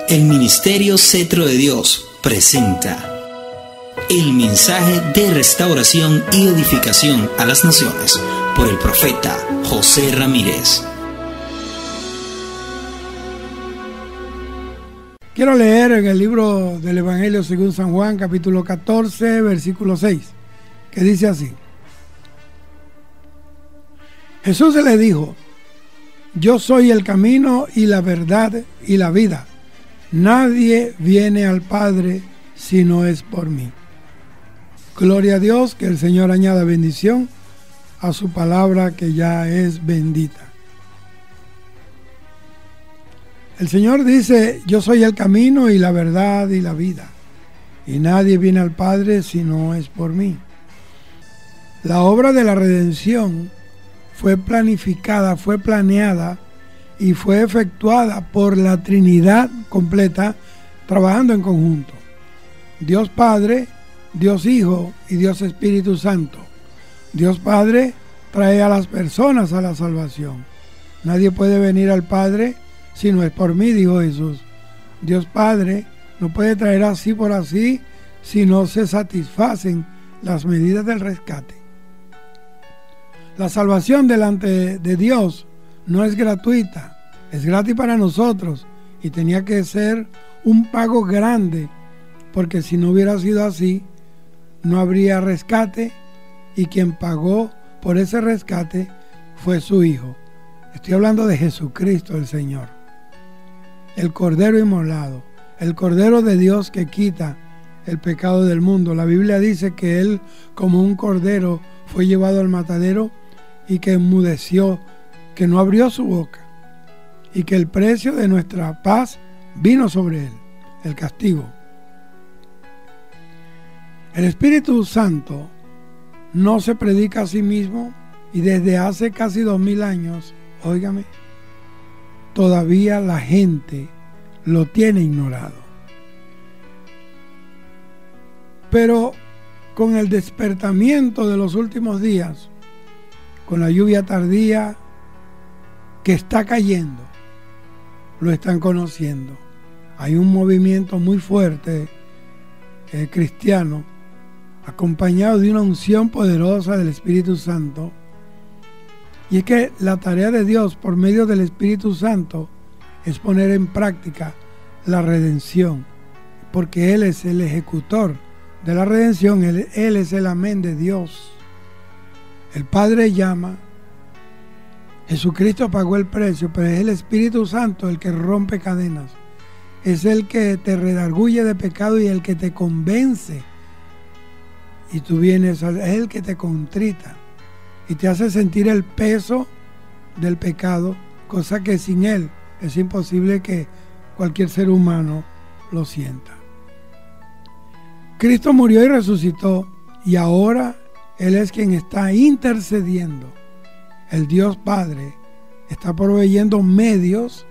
El Ministerio Cetro de Dios presenta el mensaje de restauración y edificación a las naciones por el profeta José Ramírez. Quiero leer en el libro del Evangelio según San Juan, capítulo 14, versículo 6, que dice así: Jesús se le dijo: Yo soy el camino y la verdad y la vida. Nadie viene al Padre si no es por mí. Gloria a Dios, que el Señor añada bendición a su palabra que ya es bendita. El Señor dice: yo soy el camino y la verdad y la vida, y nadie viene al Padre si no es por mí. La obra de la redención fue planificada, fue planeada y fue efectuada por la Trinidad completa, trabajando en conjunto. Dios Padre, Dios Hijo y Dios Espíritu Santo. Dios Padre trae a las personas a la salvación. Nadie puede venir al Padre si no es por mí, dijo Jesús. Dios Padre no puede traer así por así si no se satisfacen las medidas del rescate. La salvación delante de Dios no es gratuita, es gratis para nosotros y tenía que ser un pago grande, porque si no hubiera sido así, no habría rescate, y quien pagó por ese rescate fue su Hijo. Estoy hablando de Jesucristo el Señor, el Cordero inmolado, el Cordero de Dios que quita el pecado del mundo. La Biblia dice que Él, como un cordero, fue llevado al matadero y que enmudeció, que no abrió su boca, y que el precio de nuestra paz vino sobre Él, el castigo. El Espíritu Santo no se predica a sí mismo, y desde hace casi 2000 años, óigame, todavía la gente lo tiene ignorado. Pero con el despertamiento de los últimos días, con la lluvia tardía que está cayendo, lo están conociendo. Hay un movimiento muy fuerte cristiano, acompañado de una unción poderosa del Espíritu Santo. Y es que la tarea de Dios por medio del Espíritu Santo es poner en práctica la redención, porque Él es el ejecutor de la redención, Él es el amén de Dios. El Padre llama, Jesucristo pagó el precio, pero es el Espíritu Santo el que rompe cadenas. Es el que te redarguye de pecado y el que te convence. Y tú vienes, es el que te contrita y te hace sentir el peso del pecado, cosa que sin Él es imposible que cualquier ser humano lo sienta. Cristo murió y resucitó, y ahora Él es quien está intercediendo. El Dios Padre está proveyendo medios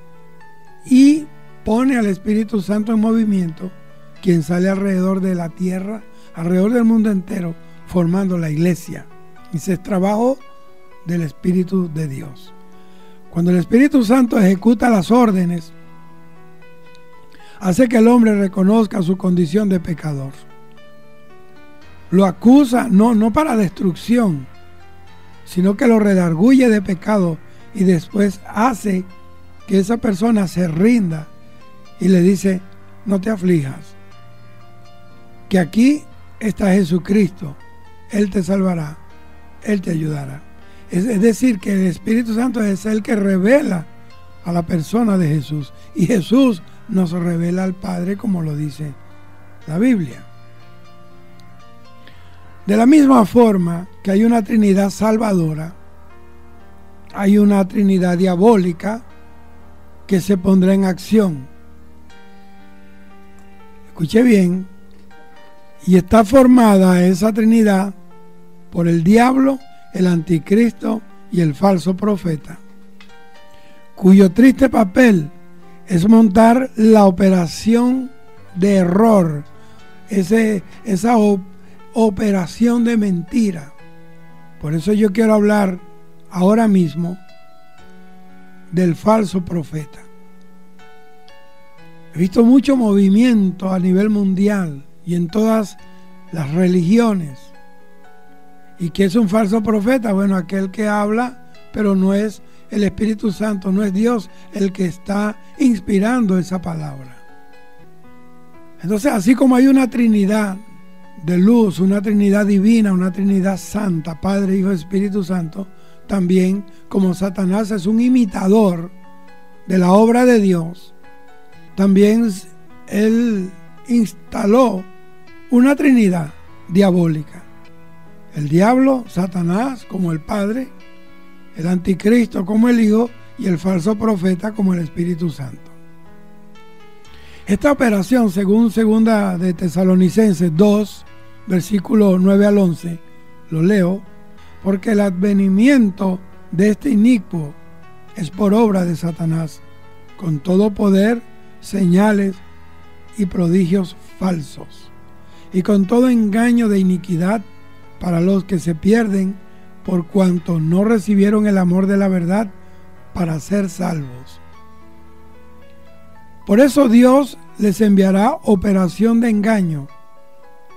y pone al Espíritu Santo en movimiento, quien sale alrededor de la tierra, alrededor del mundo entero, formando la iglesia. Ese es trabajo del Espíritu de Dios. Cuando el Espíritu Santo ejecuta las órdenes, hace que el hombre reconozca su condición de pecador. Lo acusa, no para destrucción, sino que lo redarguye de pecado, y después hace que esa persona se rinda y le dice: no te aflijas, que aquí está Jesucristo, Él te salvará, Él te ayudará. Es decir, que el Espíritu Santo es el que revela a la persona de Jesús, y Jesús nos revela al Padre, como lo dice la Biblia. De la misma forma que hay una Trinidad salvadora, hay una Trinidad diabólica que se pondrá en acción. Escuche bien, y está formada esa Trinidad por el diablo, el anticristo y el falso profeta, cuyo triste papel es montar la operación de error, esa operación de mentira. Por eso yo quiero hablar ahora mismo del falso profeta. He visto mucho movimiento a nivel mundial y en todas las religiones. ¿Y qué es un falso profeta? Bueno, aquel que habla, pero no es el Espíritu Santo, no es Dios el que está inspirando esa palabra. Entonces, así como hay una Trinidad de luz, una Trinidad divina, una Trinidad santa, Padre, Hijo, Espíritu Santo, también como Satanás es un imitador de la obra de Dios, también él instaló una Trinidad diabólica. El diablo, Satanás, como el Padre, el anticristo como el Hijo y el falso profeta como el Espíritu Santo. Esta operación, según segunda de Tesalonicenses 2, versículos 9 al 11, lo leo, porque el advenimiento de este inicuo es por obra de Satanás, con todo poder, señales y prodigios falsos, y con todo engaño de iniquidad para los que se pierden por cuanto no recibieron el amor de la verdad para ser salvos. Por eso Dios les enviará operación de engaño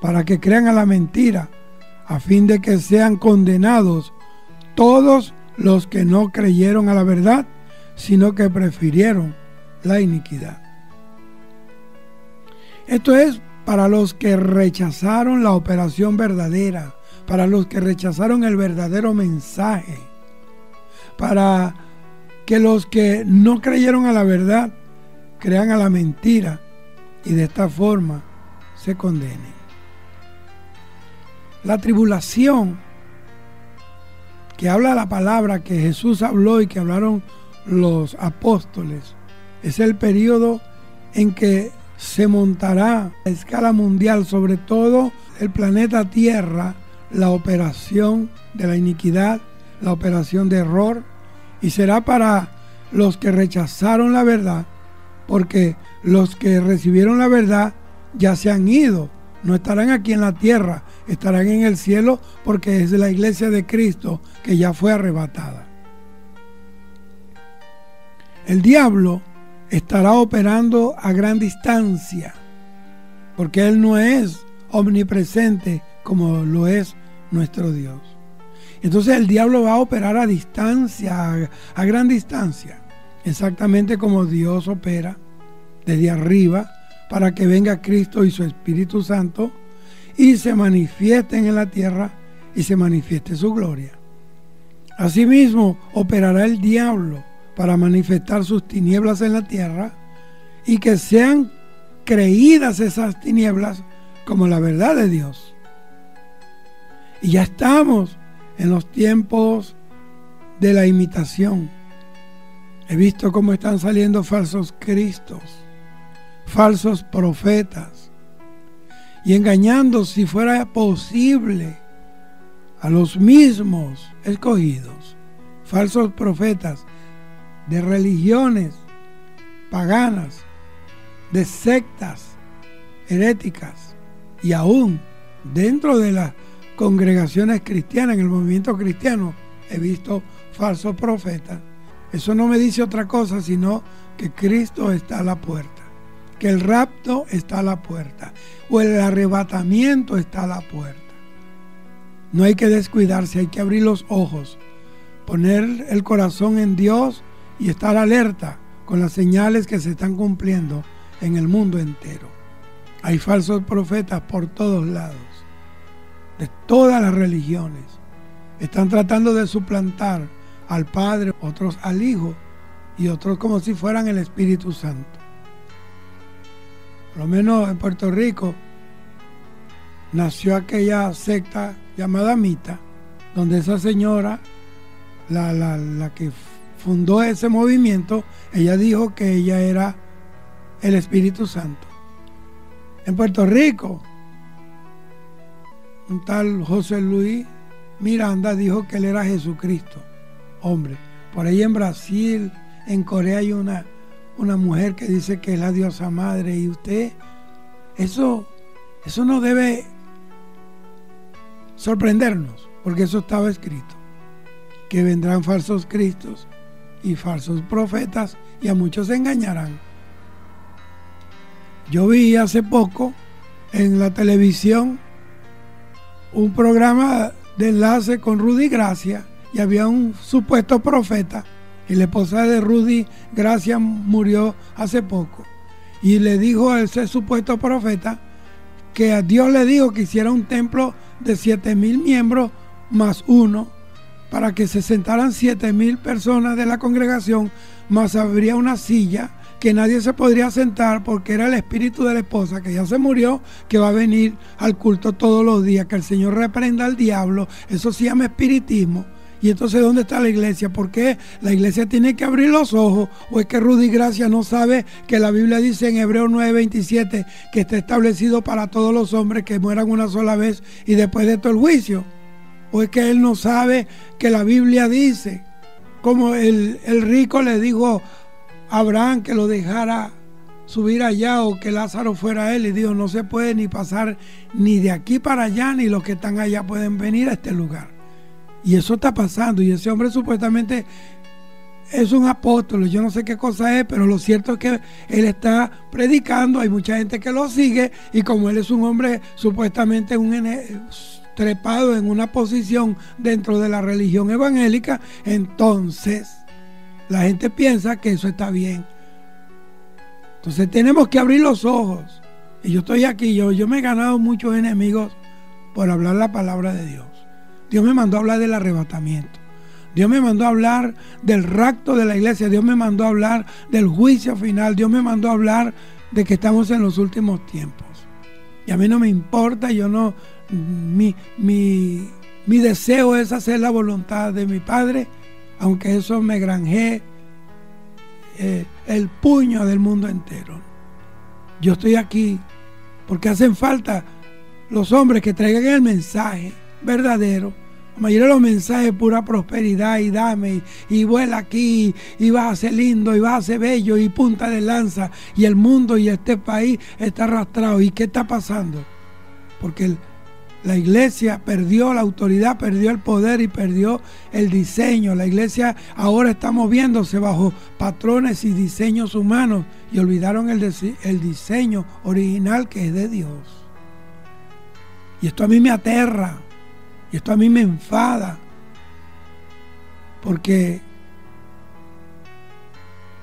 para que crean a la mentira, a fin de que sean condenados todos los que no creyeron a la verdad, sino que prefirieron la iniquidad. Esto es para los que rechazaron la operación verdadera, para los que rechazaron el verdadero mensaje, para que los que no creyeron a la verdad crean a la mentira y de esta forma se condenen. La tribulación que habla la palabra que Jesús habló y que hablaron los apóstoles es el periodo en que se montará a escala mundial, sobre todo el planeta Tierra, la operación de la iniquidad, la operación de error, y será para los que rechazaron la verdad, porque los que recibieron la verdad ya se han ido, no estarán aquí en la tierra, estarán en el cielo, porque es la iglesia de Cristo que ya fue arrebatada. El diablo estará operando a gran distancia, porque él no es omnipresente como lo es nuestro Dios. Entonces el diablo va a operar a distancia, a gran distancia, exactamente como Dios opera desde arriba para que venga Cristo y su Espíritu Santo y se manifiesten en la tierra y se manifieste su gloria. Asimismo operará el diablo para manifestar sus tinieblas en la tierra y que sean creídas esas tinieblas como la verdad de Dios. Y ya estamos en los tiempos de la imitación. He visto cómo están saliendo falsos cristos, falsos profetas, y engañando, si fuera posible, a los mismos escogidos, falsos profetas de religiones paganas, de sectas heréticas, y aún dentro de las congregaciones cristianas, en el movimiento cristiano, he visto falsos profetas. Eso no me dice otra cosa, sino que Cristo está a la puerta, que el rapto está a la puerta, o el arrebatamiento está a la puerta. No hay que descuidarse, hay que abrir los ojos, poner el corazón en Dios y estar alerta con las señales que se están cumpliendo en el mundo entero. Hay falsos profetas por todos lados, de todas las religiones. Están tratando de suplantar al Padre, otros al Hijo y otros como si fueran el Espíritu Santo. Por lo menos en Puerto Rico nació aquella secta llamada Mita, donde esa señora, la que fundó ese movimiento, ella dijo que ella era el Espíritu Santo. En Puerto Rico, un tal José Luis Miranda dijo que él era Jesucristo, hombre. Por ahí en Brasil, en Corea hay una mujer que dice que es la diosa madre, y usted, eso no debe sorprendernos, porque eso estaba escrito, que vendrán falsos cristos y falsos profetas y a muchos se engañarán. Yo vi hace poco en la televisión un programa de enlace con Rudy Gracia y había un supuesto profeta y la esposa de Rudy Gracia murió hace poco y le dijo a ese supuesto profeta que a Dios le dijo que hiciera un templo de 7,000 miembros más uno para que se sentaran 7,000 personas de la congregación, más habría una silla que nadie se podría sentar porque era el espíritu de la esposa que ya se murió, que va a venir al culto todos los días, que el Señor reprenda al diablo. Eso se llama espiritismo. Y entonces, ¿dónde está la iglesia? ¿Por qué la iglesia tiene que abrir los ojos? ¿O es que Rudy Gracia no sabe que la Biblia dice en Hebreos 9:27 que está establecido para todos los hombres que mueran una sola vez y después de todo el juicio? ¿O es que él no sabe que la Biblia dice, como el rico le dijo a Abraham que lo dejara subir allá o que Lázaro fuera a él, y dijo, no se puede ni pasar ni de aquí para allá, ni los que están allá pueden venir a este lugar? Y eso está pasando, y ese hombre supuestamente es un apóstol, yo no sé qué cosa es, pero lo cierto es que él está predicando, hay mucha gente que lo sigue, y como él es un hombre supuestamente trepado en una posición dentro de la religión evangélica, entonces la gente piensa que eso está bien. Entonces tenemos que abrir los ojos. Y yo estoy aquí, yo me he ganado muchos enemigos por hablar la palabra de Dios. Dios me mandó a hablar del arrebatamiento. Dios me mandó a hablar del rapto de la iglesia. Dios me mandó a hablar del juicio final. Dios me mandó a hablar de que estamos en los últimos tiempos. Y a mí no me importa, mi deseo es hacer la voluntad de mi Padre, aunque eso me granjee el puño del mundo entero. Yo estoy aquí porque hacen falta los hombres que traigan el mensaje verdadero. La mayoría de los mensajes pura prosperidad y dame y vuela aquí y vas a ser lindo y vas a ser bello y punta de lanza, y el mundo y este país está arrastrado. ¿Y qué está pasando? Porque la iglesia perdió la autoridad, perdió el poder y perdió el diseño. La iglesia ahora está moviéndose bajo patrones y diseños humanos y olvidaron el diseño original que es de Dios. Y esto a mí me aterra, y esto a mí me enfada, porque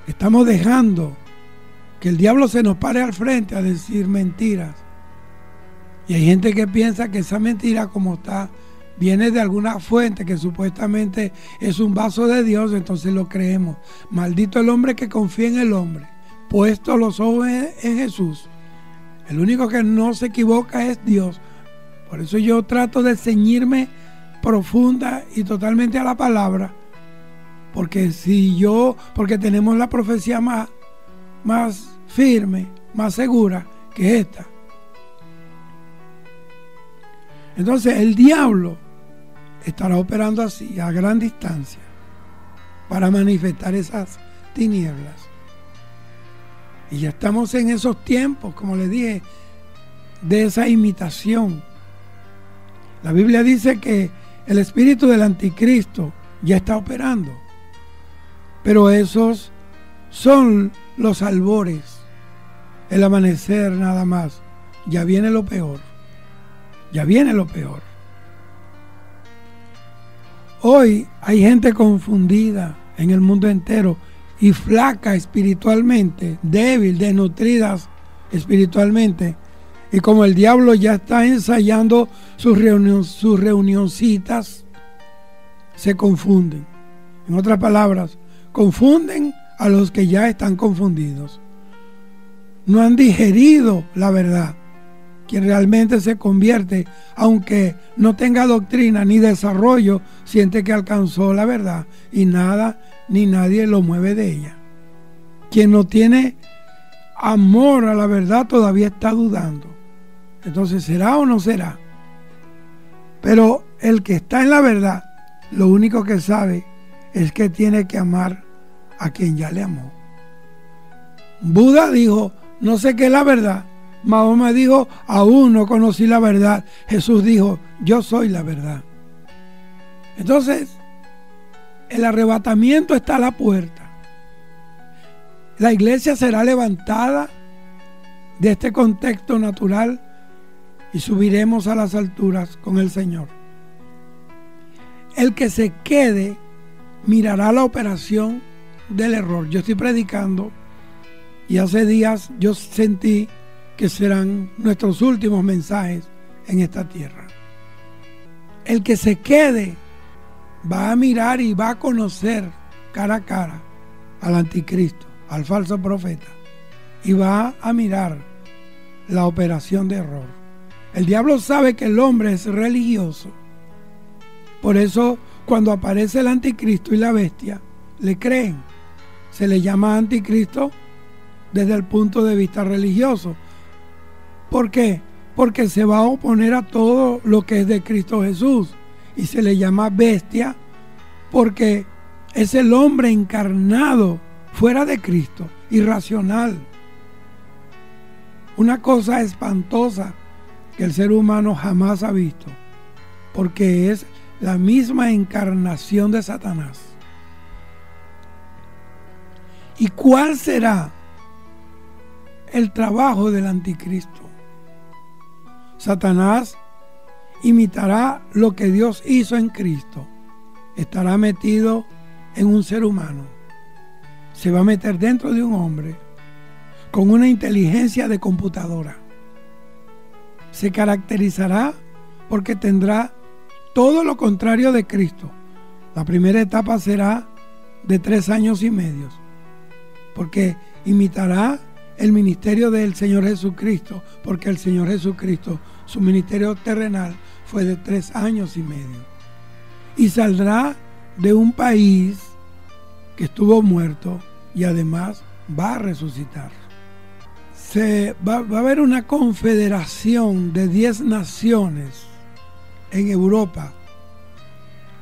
estamos dejando que el diablo se nos pare al frente a decir mentiras. Y hay gente que piensa que esa mentira, como está, viene de alguna fuente que supuestamente es un vaso de Dios, entonces lo creemos. Maldito el hombre que confía en el hombre, puesto los ojos en Jesús. El único que no se equivoca es Dios. Por eso yo trato de ceñirme profunda y totalmente a la palabra, porque porque tenemos la profecía más firme, más segura que esta. Entonces el diablo estará operando así, a gran distancia, para manifestar esas tinieblas. Y ya estamos en esos tiempos, como les dije, de esa imitación. La Biblia dice que el espíritu del anticristo ya está operando, pero esos son los albores, el amanecer nada más. Ya viene lo peor. Ya viene lo peor. Hoy hay gente confundida en el mundo entero y flaca espiritualmente, débil, desnutridas espiritualmente. Y como el diablo ya está ensayando sus reunioncitas, se confunden. En otras palabras, confunden a los que ya están confundidos. No han digerido la verdad. Quien realmente se convierte, aunque no tenga doctrina ni desarrollo, siente que alcanzó la verdad y nada ni nadie lo mueve de ella. Quien no tiene amor a la verdad todavía está dudando. Entonces, ¿será o no será? Pero el que está en la verdad, lo único que sabe es que tiene que amar a quien ya le amó. Buda dijo, no sé qué es la verdad. Mahoma dijo, aún no conocí la verdad. Jesús dijo, yo soy la verdad. Entonces, el arrebatamiento está a la puerta. La iglesia será levantada de este contexto natural y subiremos a las alturas con el Señor. El que se quede mirará la operación del error. Yo estoy predicando y hace días yo sentí que serán nuestros últimos mensajes en esta tierra. El que se quede va a mirar y va a conocer cara a cara al anticristo, al falso profeta, y va a mirar la operación de error. El diablo sabe que el hombre es religioso. Por eso, cuando aparece el anticristo y la bestia, le creen. Se le llama anticristo desde el punto de vista religioso. ¿Por qué? Porque se va a oponer a todo lo que es de Cristo Jesús. Y se le llama bestia porque es el hombre encarnado fuera de Cristo, irracional. Una cosa espantosa que el ser humano jamás ha visto, porque es la misma encarnación de Satanás. ¿Y cuál será el trabajo del anticristo? Satanás imitará lo que Dios hizo en Cristo. Estará metido en un ser humano. Se va a meter dentro de un hombre con una inteligencia de computadora. Se caracterizará porque tendrá todo lo contrario de Cristo. La primera etapa será de 3 años y medio, porque imitará el ministerio del Señor Jesucristo, porque el Señor Jesucristo, su ministerio terrenal fue de 3 años y medio. Y saldrá de un país que estuvo muerto y además va a resucitar. Va a haber una confederación de 10 naciones en Europa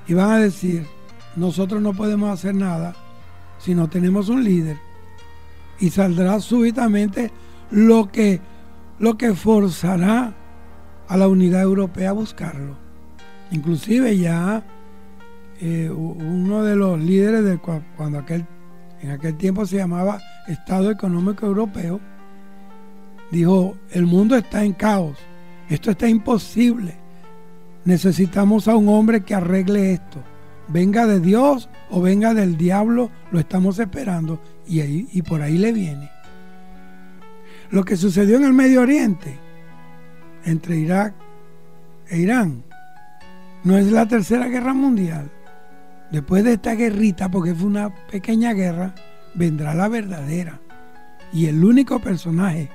y van a decir: nosotros no podemos hacer nada si no tenemos un líder. Y saldrá súbitamente lo que forzará a la unidad europea a buscarlo. Inclusive ya uno de los líderes cuando en aquel tiempo se llamaba Estado Económico Europeo, dijo: el mundo está en caos, esto está imposible, necesitamos a un hombre que arregle esto, venga de Dios o venga del diablo, lo estamos esperando, y por ahí le viene. Lo que sucedió en el Medio Oriente entre Irak e Irán no es la tercera guerra mundial. Después de esta guerrita, porque fue una pequeña guerra, vendrá la verdadera, y el único personaje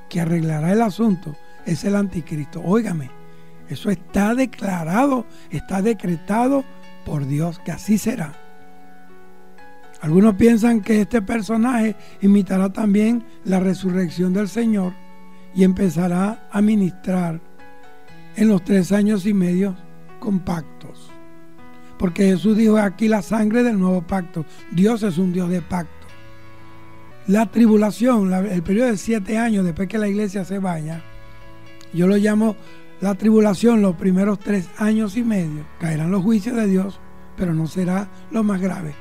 que arreglará el asunto es el anticristo. Óigame, eso está declarado, está decretado por Dios que así será. Algunos piensan que este personaje imitará también la resurrección del Señor y empezará a ministrar en los 3 años y medio con pactos. Porque Jesús dijo: aquí la sangre del nuevo pacto. Dios es un Dios de pacto. La tribulación, el periodo de 7 años después que la iglesia se vaya, yo lo llamo la tribulación, los primeros 3 años y medio. Caerán los juicios de Dios, pero no será lo más grave,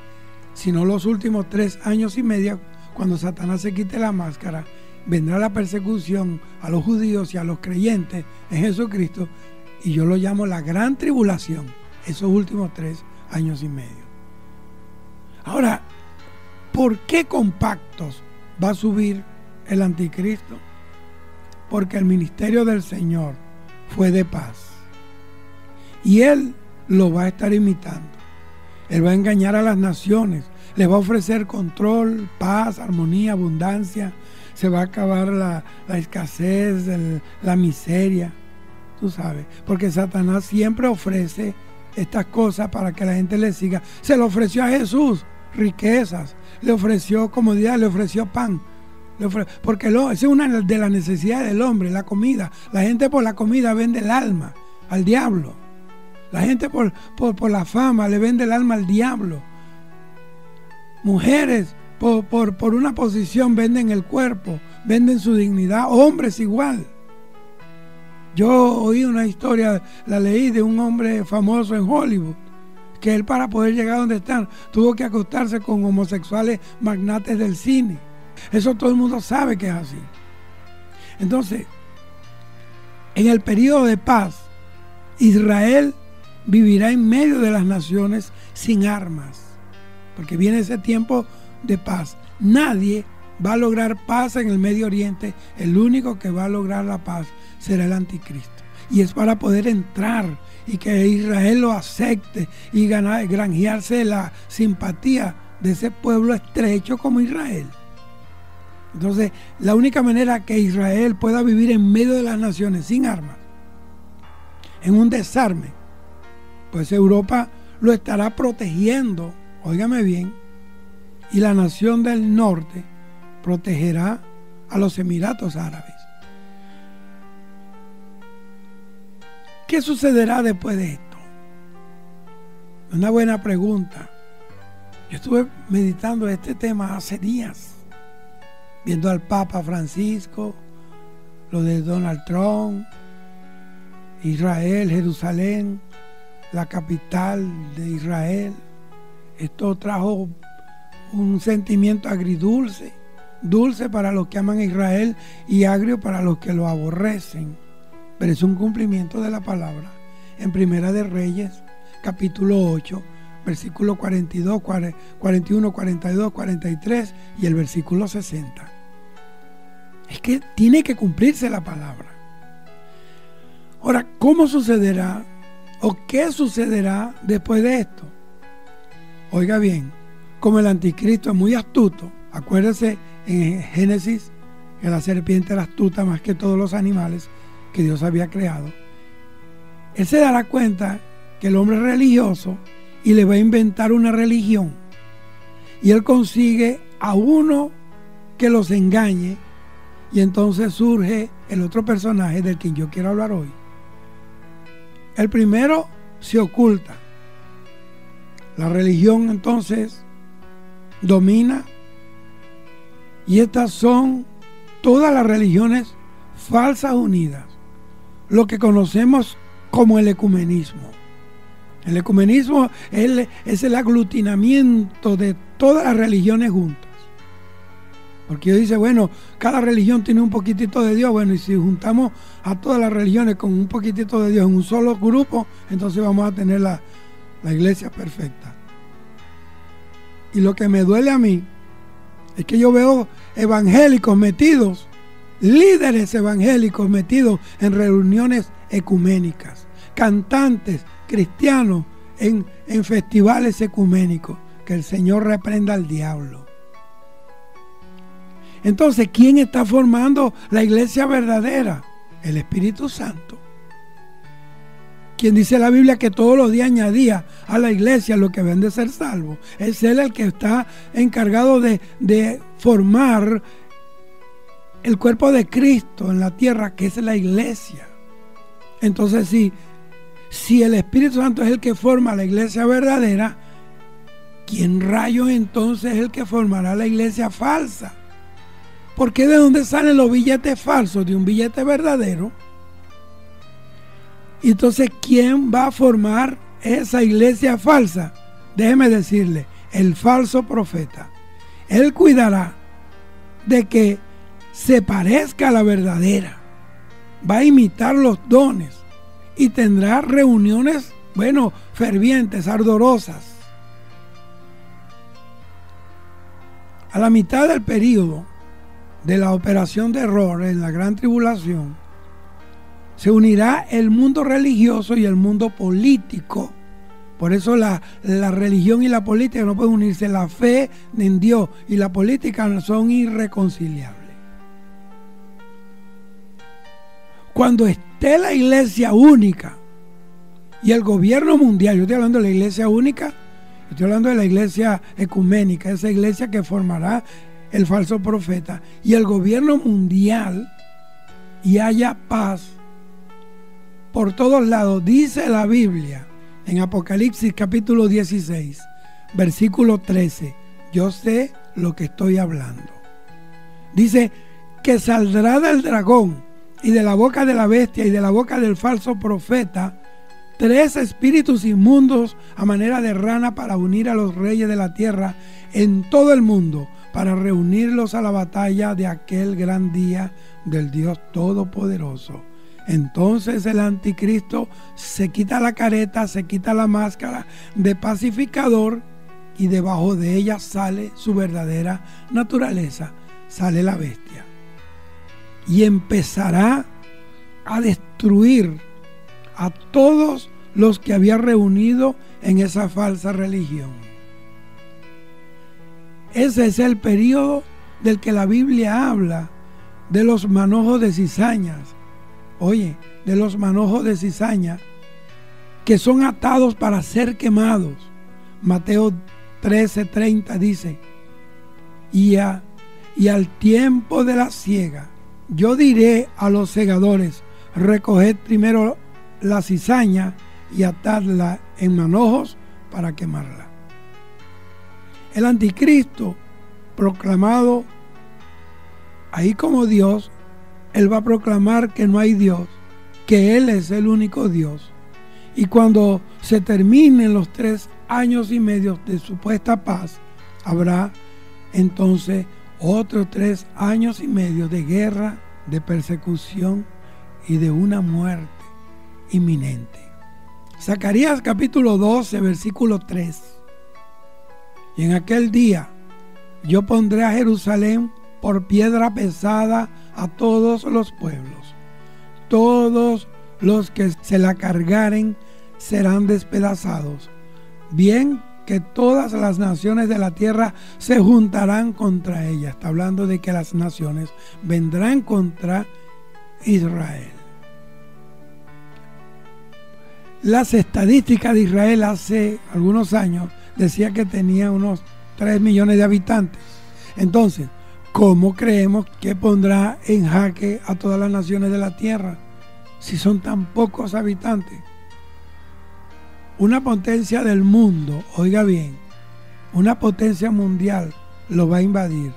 sino los últimos 3 años y medio, cuando Satanás se quite la máscara, vendrá la persecución a los judíos y a los creyentes en Jesucristo, y yo lo llamo la gran tribulación, esos últimos 3 años y medio. Ahora, ¿por qué con pactos va a subir el anticristo? Porque el ministerio del Señor fue de paz, y Él lo va a estar imitando. Él va a engañar a las naciones, les va a ofrecer control, paz, armonía, abundancia. Se va a acabar la escasez, la miseria, tú sabes, porque Satanás siempre ofrece estas cosas para que la gente le siga. Se lo ofreció a Jesús, riquezas, le ofreció comodidad, le ofreció pan, porque esa es una de las necesidades del hombre, la comida. La gente por la comida vende el alma al diablo. La gente por la fama le vende el alma al diablo. Mujeres por una posición venden el cuerpo, venden su dignidad. Hombres igual. Yo oí una historia, la leí, de un hombre famoso en Hollywood, que él, para poder llegar donde están, tuvo que acostarse con homosexuales magnates del cine. Eso todo el mundo sabe que es así. Entonces, en el periodo de paz, Israel vivirá en medio de las naciones sin armas, porque viene ese tiempo de paz. Nadie va a lograr paz en el Medio Oriente. El único que va a lograr la paz será el anticristo. Y es para poder entrar y que Israel lo acepte y granjearse la simpatía de ese pueblo estrecho como Israel. Entonces, la única manera que Israel pueda vivir en medio de las naciones sin armas, en un desarme, pues Europa lo estará protegiendo, óigame bien, y la nación del norte protegerá a los Emiratos Árabes. ¿Qué sucederá después de esto? Una buena pregunta. Yo estuve meditando este tema hace días, viendo al Papa Francisco, lo de Donald Trump, Israel, Jerusalén, la capital de Israel. Esto trajo un sentimiento agridulce, dulce para los que aman a Israel y agrio para los que lo aborrecen. Pero es un cumplimiento de la palabra. En Primera de Reyes, capítulo 8, versículo 42, 41, 42, 43 y el versículo 60. Es que tiene que cumplirse la palabra. Ahora, ¿cómo sucederá o qué sucederá después de esto? Oiga bien, como el anticristo es muy astuto, acuérdese en Génesis que la serpiente era astuta más que todos los animales que Dios había creado. Él se dará cuenta que el hombre es religioso y le va a inventar una religión. Y él consigue a uno que los engañe y entonces surge el otro personaje del que yo quiero hablar hoy. El primero se oculta. La religión entonces domina y estas son todas las religiones falsas unidas, lo que conocemos como el ecumenismo. El ecumenismo es el aglutinamiento de todas las religiones juntas. Porque dice, bueno, cada religión tiene un poquitito de Dios. Bueno, y si juntamos a todas las religiones con un poquitito de Dios en un solo grupo, entonces vamos a tener la iglesia perfecta. Y lo que me duele a mí es que yo veo evangélicos metidos, líderes evangélicos metidos en reuniones ecuménicas, cantantes cristianos en festivales ecuménicos. Que el Señor reprenda al diablo. Entonces, ¿quién está formando la iglesia verdadera? El Espíritu Santo. Quien dice la Biblia que todos los días añadía a la iglesia lo que ven de ser salvos. Es Él el que está encargado de formar el cuerpo de Cristo en la tierra, que es la iglesia. Entonces, si el Espíritu Santo es el que forma la iglesia verdadera, ¿quién rayos entonces es el que formará la iglesia falsa? Porque ¿de dónde salen los billetes falsos de un billete verdadero? Y entonces, ¿quién va a formar esa iglesia falsa? Déjeme decirle, el falso profeta. Él cuidará de que se parezca a la verdadera. Va a imitar los dones y tendrá reuniones, fervientes, ardorosas. A la mitad del periodo de la operación de error en la gran tribulación, se unirá el mundo religioso y el mundo político. Por eso la religión y la política no pueden unirse. La fe en Dios y la política son irreconciliables. Cuando esté la iglesia única y el gobierno mundial, yo estoy hablando de la iglesia única, estoy hablando de la iglesia ecuménica, esa iglesia que formará el falso profeta, y el gobierno mundial, y haya paz por todos lados, dice la Biblia en Apocalipsis capítulo 16, versículo 13, yo sé lo que estoy hablando. Dice que saldrá del dragón y de la boca de la bestia y de la boca del falso profeta 3 espíritus inmundos a manera de rana para unir a los reyes de la tierra en todo el mundo para reunirlos a la batalla de aquel gran día del Dios Todopoderoso. Entonces el anticristo se quita la careta, se quita la máscara de pacificador y debajo de ella sale su verdadera naturaleza, sale la bestia. Y empezará a destruir a todos los que había reunido en esa falsa religión. Ese es el periodo del que la Biblia habla, de los manojos de cizañas. Oye, de los manojos de cizaña que son atados para ser quemados. Mateo 13:30 dice: y al tiempo de la siega, yo diré a los segadores: recoged primero la cizaña y atadla en manojos para quemarla. El anticristo, proclamado ahí como Dios, él va a proclamar que no hay Dios, que Él es el único Dios. Y cuando se terminen los 3 años y medio de supuesta paz, habrá entonces otros 3 años y medio de guerra, de persecución y de una muerte inminente. Zacarías capítulo 12, versículo 3. Y en aquel día yo pondré a Jerusalén por piedra pesada a todos los pueblos. Todos los que se la cargaren serán despedazados. Bien que todas las naciones de la tierra se juntarán contra ella. Está hablando de que las naciones vendrán contra Israel. Las estadísticas de Israel hace algunos años decía que tenía unos 3 millones de habitantes. Entonces, ¿cómo creemos que pondrá en jaque a todas las naciones de la tierra si son tan pocos habitantes? Una potencia del mundo, oiga bien, una potencia mundial lo va a invadir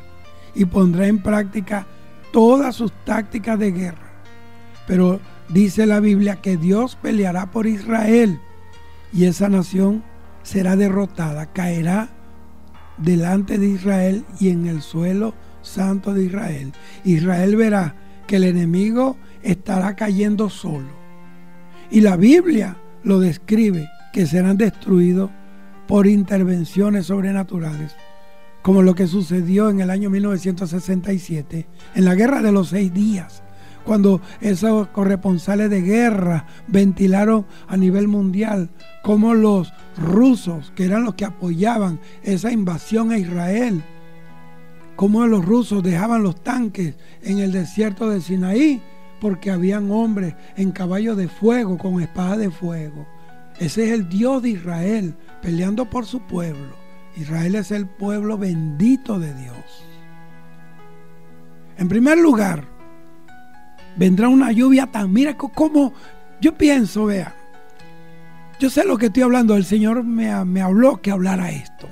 y pondrá en práctica todas sus tácticas de guerra. Pero dice la Biblia que Dios peleará por Israel y esa nación será derrotada, caerá delante de Israel y en el suelo santo de Israel. Israel verá que el enemigo estará cayendo solo. Y la Biblia lo describe, que serán destruidos por intervenciones sobrenaturales, como lo que sucedió en el año 1967, en la Guerra de los 6 días, cuando esos corresponsales de guerra ventilaron a nivel mundial cómo los rusos, que eran los que apoyaban esa invasión a Israel, cómo los rusos dejaban los tanques en el desierto de Sinaí, porque habían hombres en caballos de fuego, con espadas de fuego. Ese es el Dios de Israel, peleando por su pueblo. Israel es el pueblo bendito de Dios. En primer lugar, vendrá una lluvia tan... Mira cómo yo pienso, vea. Yo sé lo que estoy hablando. El Señor me habló que hablara esto.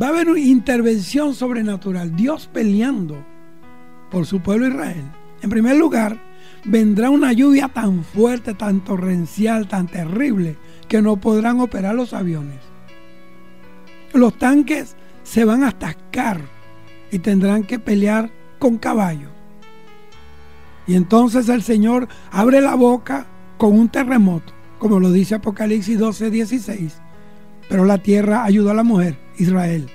Va a haber una intervención sobrenatural. Dios peleando por su pueblo Israel. En primer lugar, vendrá una lluvia tan fuerte, tan torrencial, tan terrible, que no podrán operar los aviones. Los tanques se van a atascar y tendrán que pelear con caballos. Y entonces el Señor abre la boca con un terremoto, como lo dice Apocalipsis 12:16. Pero la tierra ayudó a la mujer, Israel.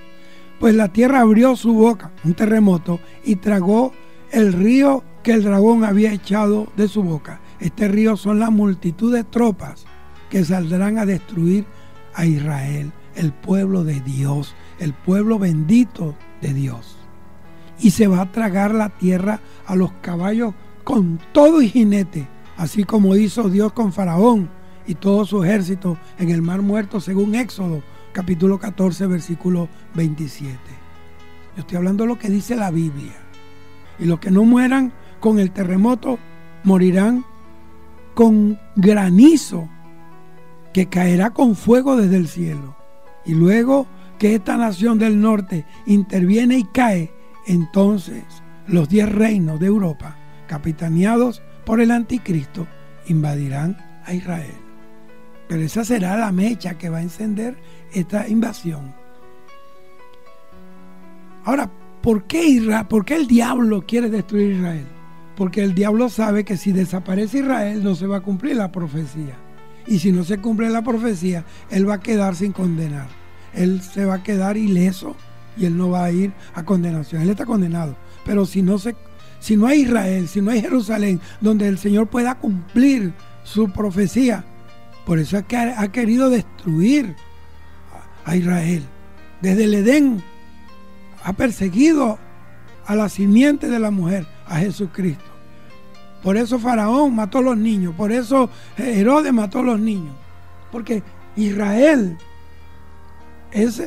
Pues la tierra abrió su boca, un terremoto, y tragó el río que el dragón había echado de su boca. Este río son la multitud de tropas que saldrán a destruir a Israel, el pueblo de Dios, el pueblo bendito de Dios. Y se va a tragar la tierra a los caballos con todo y jinete, así como hizo Dios con Faraón y todo su ejército en el Mar Muerto, según Éxodo, capítulo 14, versículo 27. Yo estoy hablando de lo que dice la Biblia. Y los que no mueran con el terremoto morirán con granizo que caerá con fuego desde el cielo. Y luego que esta nación del norte interviene y cae, entonces los 10 reinos de Europa, capitaneados por el anticristo, invadirán a Israel. Pero esa será la mecha que va a encender esta invasión. Ahora, ¿por qué el diablo quiere destruir Israel? Porque el diablo sabe que si desaparece Israel no se va a cumplir la profecía. Y si no se cumple la profecía, él va a quedar sin condenar. Él se va a quedar ileso y él no va a ir a condenación. Él está condenado. Pero si no hay Israel, si no hay Jerusalén, donde el Señor pueda cumplir su profecía, por eso es que ha querido destruir a Israel. Desde el Edén ha perseguido a la simiente de la mujer, a Jesucristo. Por eso Faraón mató a los niños, por eso Herodes mató a los niños. Porque Israel es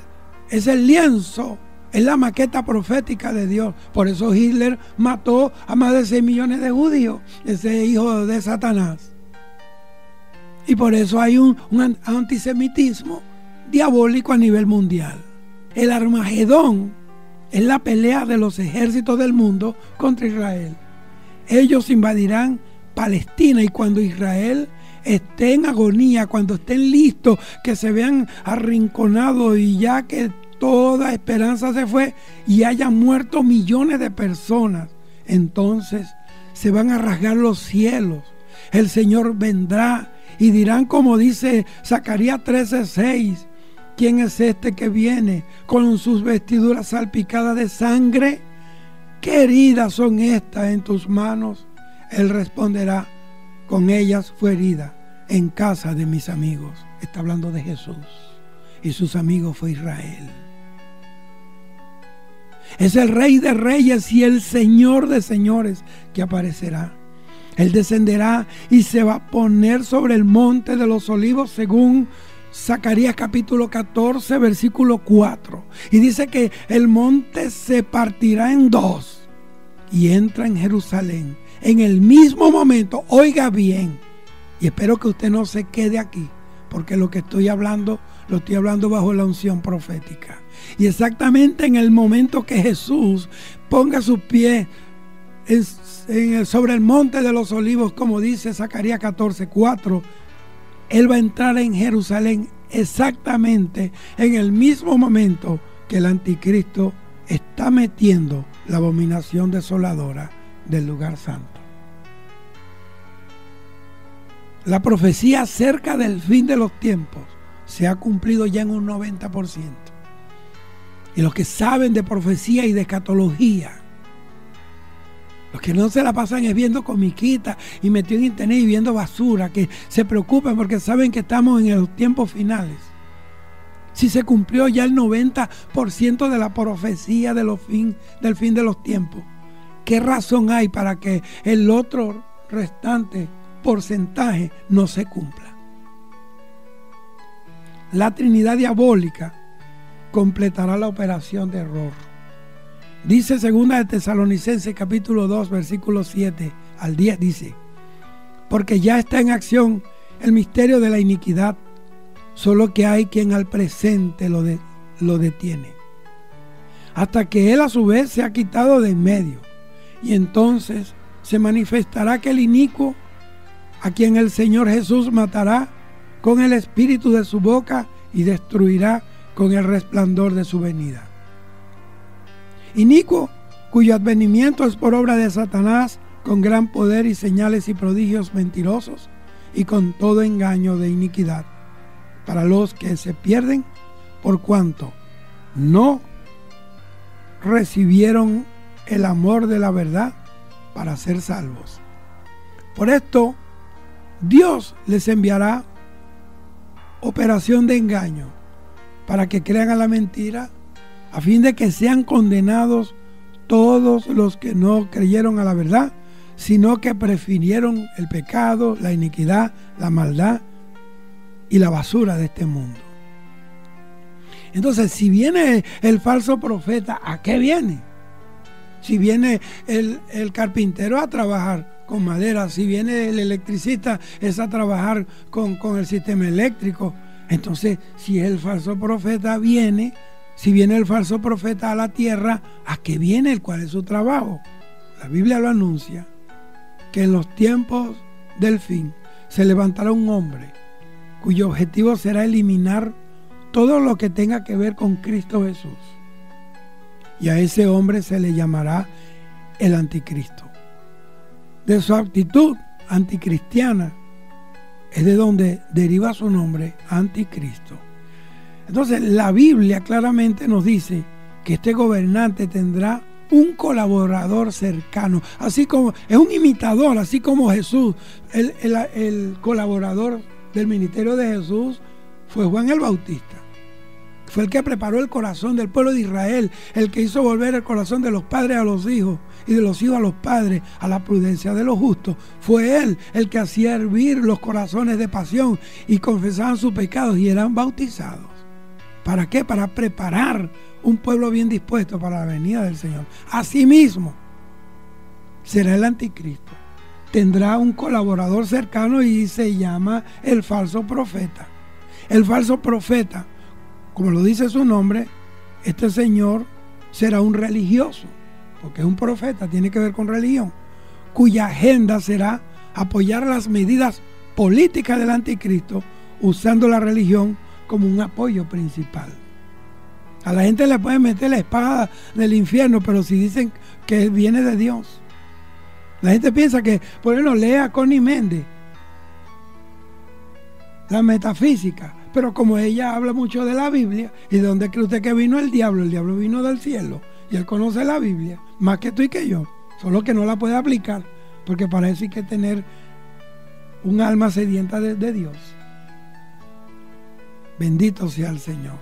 el lienzo, es la maqueta profética de Dios. Por eso Hitler mató a más de 6 millones de judíos, ese hijo de Satanás. Y por eso hay un antisemitismo diabólico a nivel mundial. El Armagedón es la pelea de los ejércitos del mundo contra Israel. Ellos invadirán Palestina y cuando Israel esté en agonía, cuando estén listos, que se vean arrinconados y ya que toda esperanza se fue y hayan muerto millones de personas, entonces se van a rasgar los cielos. El Señor vendrá y dirán, como dice Zacarías 13:6, ¿quién es este que viene con sus vestiduras salpicadas de sangre? ¿Qué heridas son estas en tus manos? Él responderá, con ellas fue herida en casa de mis amigos. Está hablando de Jesús. Y sus amigos fue Israel. Es el Rey de Reyes y el Señor de Señores que aparecerá. Él descenderá y se va a poner sobre el monte de los olivos según Zacarías capítulo 14 versículo 4. Y dice que el monte se partirá en dos y entra en Jerusalén. En el mismo momento, oiga bien, y espero que usted no se quede aquí, porque lo que estoy hablando, lo estoy hablando bajo la unción profética. Y exactamente en el momento que Jesús ponga sus pies sobre el monte de los olivos, como dice Zacarías 14:4, Él va a entrar en Jerusalén exactamente en el mismo momento que el anticristo está metiendo la abominación desoladora del lugar santo. La profecía acerca del fin de los tiempos se ha cumplido ya en un 90%. Y los que saben de profecía y de escatología, los que no se la pasan es viendo comiquitas y metido en internet y viendo basura, que se preocupan porque saben que estamos en los tiempos finales. Si se cumplió ya el 90% de la profecía del fin de los tiempos, ¿qué razón hay para que el otro restante porcentaje no se cumpla? La Trinidad diabólica completará la operación de error. Dice 2 de Tesalonicenses capítulo 2 versículo 7 al 10, dice: porque ya está en acción el misterio de la iniquidad, solo que hay quien al presente lo detiene, hasta que él a su vez se ha quitado de en medio, y entonces se manifestará aquel inicuo a quien el Señor Jesús matará con el espíritu de su boca y destruirá con el resplandor de su venida. Inicuo, cuyo advenimiento es por obra de Satanás, con gran poder y señales y prodigios mentirosos, y con todo engaño de iniquidad, para los que se pierden, por cuanto no recibieron el amor de la verdad para ser salvos. Por esto, Dios les enviará operación de engaño para que crean a la mentira, a fin de que sean condenados todos los que no creyeron a la verdad, sino que prefirieron el pecado, la iniquidad, la maldad y la basura de este mundo. Entonces, si viene el falso profeta, ¿a qué viene? Si viene el carpintero a trabajar con madera, si viene el electricista es a trabajar con el sistema eléctrico. Entonces, si el falso profeta viene, si viene el falso profeta a la tierra, ¿a qué viene? ¿Cuál es su trabajo? La Biblia lo anuncia, que en los tiempos del fin se levantará un hombre cuyo objetivo será eliminar todo lo que tenga que ver con Cristo Jesús. y a ese hombre se le llamará el anticristo. De su actitud anticristiana es de donde deriva su nombre, anticristo. Entonces la Biblia claramente nos dice que este gobernante tendrá un colaborador cercano, así como es un imitador, así como Jesús. El colaborador del ministerio de Jesús fue Juan el Bautista. Fue el que preparó el corazón del pueblo de Israel, el que hizo volver el corazón de los padres a los hijos y de los hijos a los padres, a la prudencia de los justos. Fue él el que hacía hervir los corazones de pasión y confesaban sus pecados y eran bautizados. ¿Para qué? Para preparar un pueblo bien dispuesto para la venida del Señor. Asimismo, será el anticristo. Tendrá un colaborador cercano y se llama el falso profeta. El falso profeta, como lo dice su nombre, este señor será un religioso, porque es un profeta, tiene que ver con religión, cuya agenda será apoyar las medidas políticas del anticristo, usando la religión como un apoyo principal. A la gente le pueden meter la espada del infierno, pero si dicen que viene de Dios. La gente piensa que, por ejemplo, lea Connie Méndez, la metafísica, pero como ella habla mucho de la Biblia, ¿y de dónde cree usted que vino el diablo? El diablo vino del cielo, y él conoce la Biblia, más que tú y que yo, solo que no la puede aplicar, porque para eso hay que tener un alma sedienta de Dios. Bendito sea el Señor.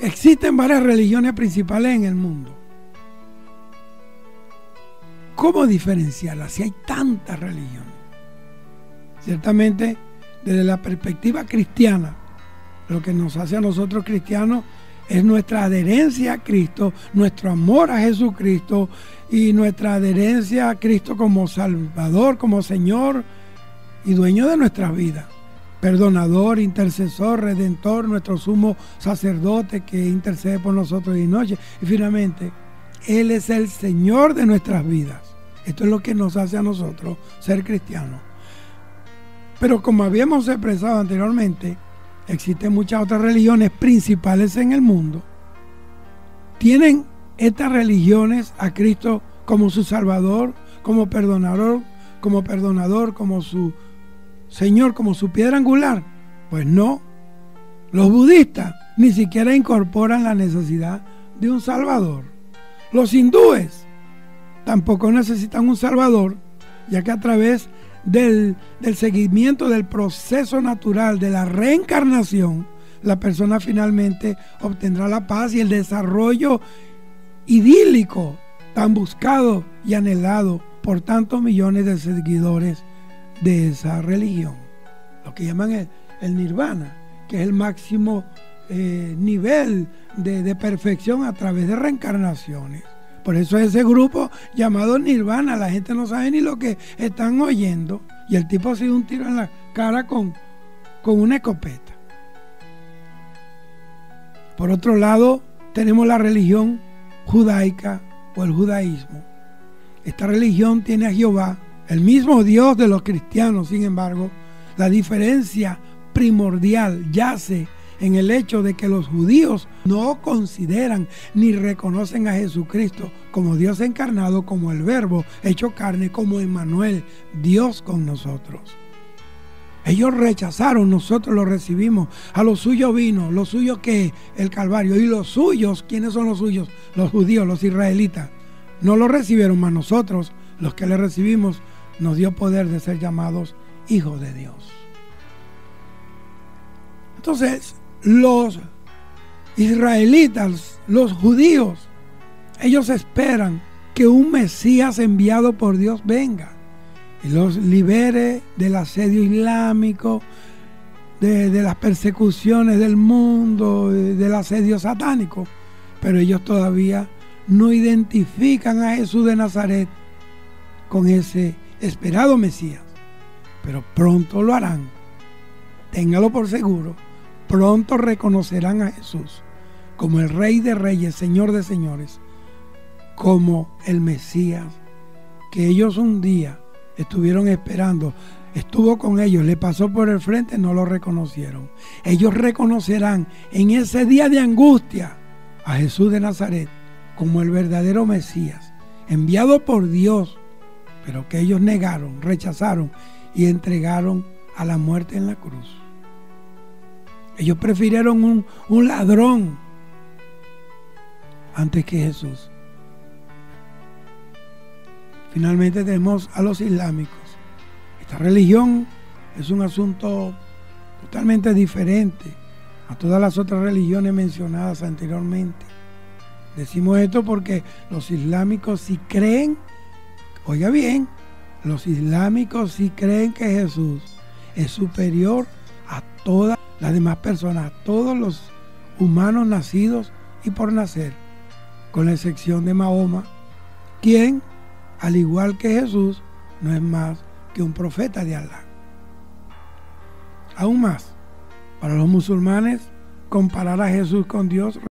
Existen varias religiones principales en el mundo. ¿Cómo diferenciarlas si hay tantas religiones? Ciertamente, desde la perspectiva cristiana, lo que nos hace a nosotros cristianos es nuestra adherencia a Cristo, nuestro amor a Jesucristo y nuestra adherencia a Cristo como Salvador, como Señor y dueño de nuestras vidas. Perdonador, intercesor, redentor, nuestro sumo sacerdote que intercede por nosotros día y noche. Y finalmente, Él es el Señor de nuestras vidas. Esto es lo que nos hace a nosotros ser cristianos. Pero como habíamos expresado anteriormente, existen muchas otras religiones principales en el mundo. Tienen estas religiones a Cristo como su Salvador, como perdonador, como su Señor, como su piedra angular. Pues no. Los budistas ni siquiera incorporan la necesidad de un Salvador. Los hindúes tampoco necesitan un Salvador, ya que a través del seguimiento del proceso natural de la reencarnación, la persona finalmente obtendrá la paz y el desarrollo idílico tan buscado y anhelado por tantos millones de seguidores de esa religión, lo que llaman el nirvana, que es el máximo nivel de perfección a través de reencarnaciones. Por eso ese grupo llamado nirvana, la gente no sabe ni lo que están oyendo, y el tipo ha sido un tiro en la cara con una escopeta. Por otro lado, tenemos la religión judaica o el judaísmo. Esta religión tiene a Jehová, el mismo Dios de los cristianos. Sin embargo, la diferencia primordial yace en el hecho de que los judíos no consideran ni reconocen a Jesucristo como Dios encarnado, como el Verbo hecho carne, como Emmanuel, Dios con nosotros. Ellos rechazaron, nosotros lo recibimos. A los suyos vino, los suyos que el Calvario. Y los suyos, ¿quiénes son los suyos? Los judíos, los israelitas. No lo recibieron, más nosotros, los que le recibimos, nos dio poder de ser llamados hijos de Dios. Entonces, los israelitas, los judíos, ellos esperan que un Mesías enviado por Dios venga y los libere del asedio islámico, de las persecuciones del mundo, del asedio satánico. Pero ellos todavía no identifican a Jesús de Nazaret con ese esperado Mesías. Pero pronto lo harán. Téngalo por seguro. Pronto reconocerán a Jesús como el Rey de Reyes, Señor de Señores, como el Mesías que ellos un día estuvieron esperando. Estuvo con ellos, le pasó por el frente, no lo reconocieron. Ellos reconocerán en ese día de angustia a Jesús de Nazaret como el verdadero Mesías, enviado por Dios, pero que ellos negaron, rechazaron y entregaron a la muerte en la cruz. Ellos prefirieron un ladrón antes que Jesús. Finalmente tenemos a los islámicos. Esta religión es un asunto totalmente diferente a todas las otras religiones mencionadas anteriormente. Decimos esto porque los islámicos sí creen, oiga bien, los islámicos sí creen que Jesús es superior a todas las demás personas, a todos los humanos nacidos y por nacer, con la excepción de Mahoma, quien, al igual que Jesús, no es más que un profeta de Alá. Aún más, para los musulmanes, comparar a Jesús con Dios